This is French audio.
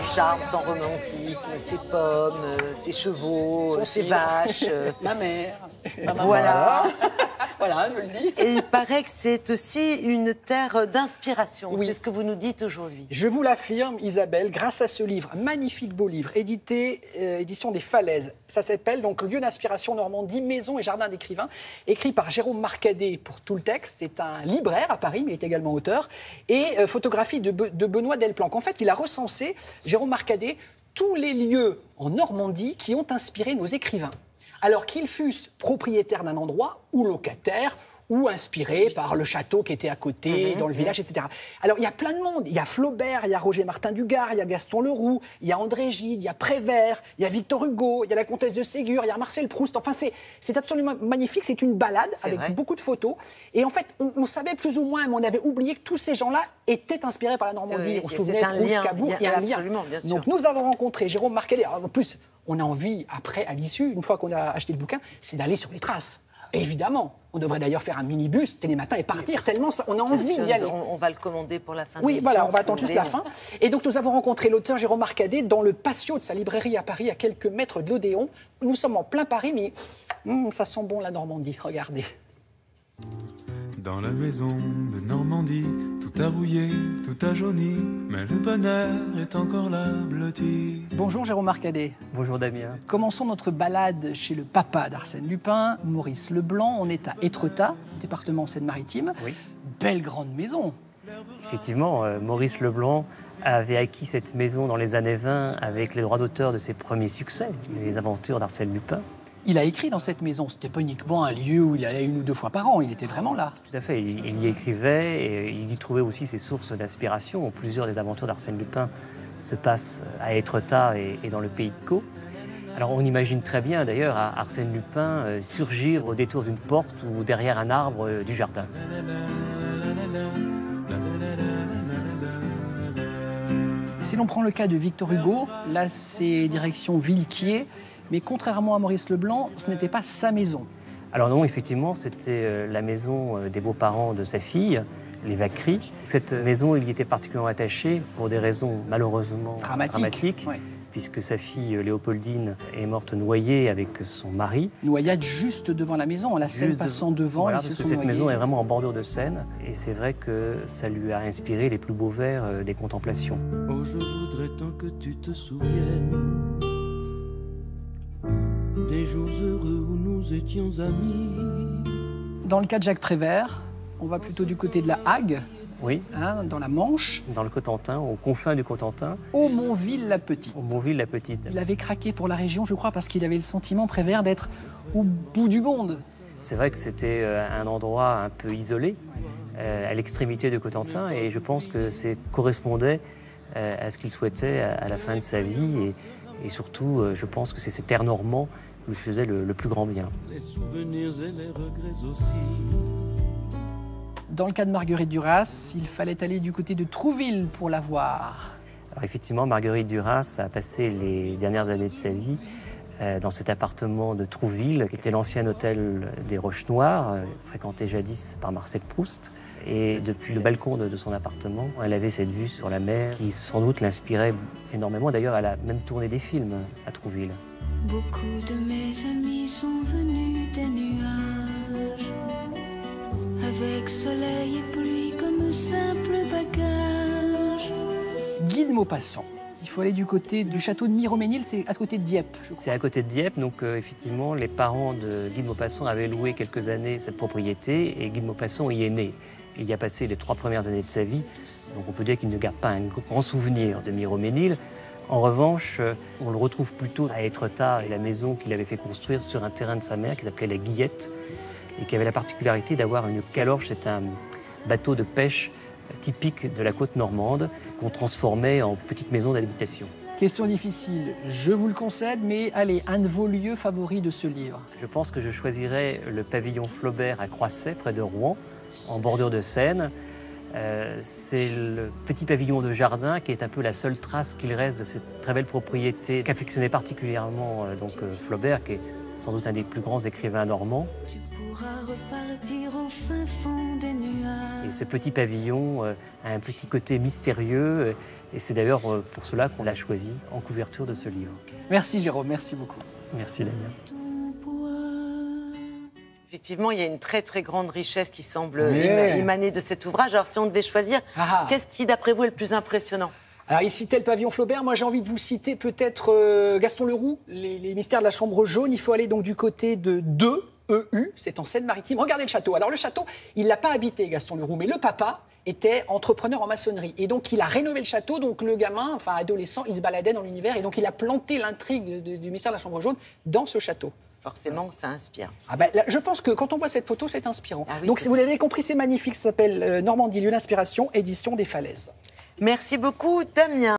charme, son romantisme, ses pommes, ses chevaux, ses vaches. Ma mère. Voilà. Voilà, je le dis. Et il paraît que c'est aussi une terre d'inspiration. Oui. C'est ce que vous nous dites aujourd'hui. Je vous l'affirme, Isabelle, grâce à ce livre, magnifique beau livre, édition des Falaises. Ça s'appelle donc Lieu d'inspiration Normandie, maison et jardin d'écrivain, écrit par Jérôme Marcadet pour tout le texte. C'est un libraire à Paris, mais il est également auteur. Et photographie de Benoît Delplanque. En fait, il a recensé, Jérôme Marcadet, tous les lieux en Normandie qui ont inspiré nos écrivains. Alors qu'ils fussent propriétaires d'un endroit ou locataires, ou inspirés par le château qui était à côté, dans le village, etc. Alors, il y a plein de monde. Il y a Flaubert, il y a Roger Martin Dugard, il y a Gaston Leroux, il y a André Gide, il y a Prévert, il y a Victor Hugo, il y a la comtesse de Ségur, il y a Marcel Proust. Enfin, c'est absolument magnifique. C'est une balade avec beaucoup de photos. Et en fait, on savait plus ou moins, mais on avait oublié que tous ces gens-là étaient inspirés par la Normandie. On se souvenait de Proust, Cabourg, il y a un lien. Bien sûr. Donc, nous avons rencontré Jérôme Marcadet. En plus, on a envie, après, à l'issue, une fois qu'on a acheté le bouquin, c'est d'aller sur les traces. Évidemment, on devrait d'ailleurs faire un minibus Télématin et partir, tellement on a envie d'y aller. On va le commander pour la fin de Oui, l'émission. voilà, on va attendre juste la fin. Et donc nous avons rencontré l'auteur Jérôme Marcadet dans le patio de sa librairie à Paris, à quelques mètres de l'Odéon. Nous sommes en plein Paris, mais ça sent bon la Normandie, regardez. Dans la maison de Normandie, tout a rouillé, tout a jauni, mais le bonheur est encore là, blotti. Bonjour Jérôme Marcadet. Bonjour Damien. Commençons notre balade chez le papa d'Arsène Lupin, Maurice Leblanc. On est à Étretat, département Seine-Maritime. Oui. Belle grande maison. Effectivement, Maurice Leblanc avait acquis cette maison dans les années 20 avec les droits d'auteur de ses premiers succès, les aventures d'Arsène Lupin. Il a écrit dans cette maison. C'était pas uniquement un lieu où il allait 1 ou 2 fois par an. Il était vraiment là. Tout à fait, il y écrivait et il y trouvait aussi ses sources d'inspiration. Plusieurs des aventures d'Arsène Lupin se passent à Étretat et dans le pays de Caux. Alors on imagine très bien d'ailleurs Arsène Lupin surgir au détour d'une porte ou derrière un arbre du jardin. Si l'on prend le cas de Victor Hugo, là c'est direction Villequier, mais contrairement à Maurice Leblanc, ce n'était pas sa maison. Alors non, effectivement, c'était la maison des beaux-parents de sa fille, les Vacquerie. Cette maison, il y était particulièrement attaché pour des raisons malheureusement dramatiques. Ouais. Puisque sa fille Léopoldine est morte noyée avec son mari. Noyade juste devant la maison, la Seine passant devant. Voilà, ils se parce que sont cette noyés. maison est vraiment en bordure de Seine. Et c'est vrai que ça lui a inspiré les plus beaux vers des contemplations. Oh, je voudrais tant que tu te souviennes des jours heureux où nous étions amis. Dans le cas de Jacques Prévert, on va plutôt du côté de la Hague, Oui, dans la Manche, dans le Cotentin, aux confins du Cotentin, Aumonville-la-Petite. au Montville-la-Petite. Il avait craqué pour la région, je crois, parce qu'il avait le sentiment, Prévert, d'être au bout du monde. C'est vrai que c'était un endroit un peu isolé, à l'extrémité de Cotentin, et je pense que ça correspondait à ce qu'il souhaitait à la fin de sa vie, et surtout, je pense que c'est ces terres normands qui lui faisaient le plus grand bien. Les souvenirs et les regrets aussi. Dans le cas de Marguerite Duras, il fallait aller du côté de Trouville pour la voir. Alors effectivement, Marguerite Duras a passé les dernières années de sa vie dans cet appartement de Trouville, qui était l'ancien hôtel des Roches Noires, fréquenté jadis par Marcel Proust. Et depuis le balcon de son appartement, elle avait cette vue sur la mer qui sans doute l'inspirait énormément. D'ailleurs, elle a même tourné des films à Trouville. Beaucoup de mes amis sont venus des nuages, avec soleil et pluie comme simple bagage. Guy de Maupassant. Il faut aller du côté du château de Miromesnil, c'est à côté de Dieppe, je crois. C'est à côté de Dieppe, donc effectivement, les parents de Guy de Maupassant avaient loué quelques années cette propriété et Guy de Maupassant y est né. Il y a passé les 3 premières années de sa vie, donc on peut dire qu'il ne garde pas un grand souvenir de Miromesnil. En revanche, on le retrouve plutôt à Étretat, et la maison qu'il avait fait construire sur un terrain de sa mère qui s'appelait la Guillette et qui avait la particularité d'avoir une calorge. C'est un bateau de pêche typique de la côte normande qu'on transformait en petite maison d'habitation. Question difficile, je vous le concède, mais allez, un de vos lieux favoris de ce livre. Je pense que je choisirais le pavillon Flaubert à Croisset, près de Rouen, en bordure de Seine. C'est le petit pavillon de jardin qui est un peu la seule trace qu'il reste de cette très belle propriété qu'affectionnait particulièrement Flaubert, qui est sans doute un des plus grands écrivains normands. Tu pourras repartir au fin fond des nuages. Et ce petit pavillon a un petit côté mystérieux, et c'est d'ailleurs pour cela qu'on l'a choisi en couverture de ce livre. Merci Jérôme, merci beaucoup. Merci Damien. Effectivement, il y a une très très grande richesse qui semble Ouais. émaner de cet ouvrage. Alors si on devait choisir, qu'est-ce qui d'après vous est le plus impressionnant? Alors, il citait le pavillon Flaubert. Moi, j'ai envie de vous citer peut-être Gaston Leroux, les mystères de la chambre jaune. Il faut aller donc du côté de 2, EU, c'est en Seine-Maritime. Regardez le château. Alors, le château, il l'a pas habité, Gaston Leroux, mais le papa était entrepreneur en maçonnerie. Et donc, il a rénové le château. Donc, le gamin, enfin adolescent, il se baladait dans l'univers. Et donc, il a planté l'intrigue du mystère de la chambre jaune dans ce château. Forcément, ça inspire. Ah ben, là, je pense que quand on voit cette photo, c'est inspirant. Ah oui, donc, si vous l'avez compris, c'est magnifique. Ça s'appelle Normandie, lieu d'inspiration, édition des Falaises. Merci beaucoup, Damien.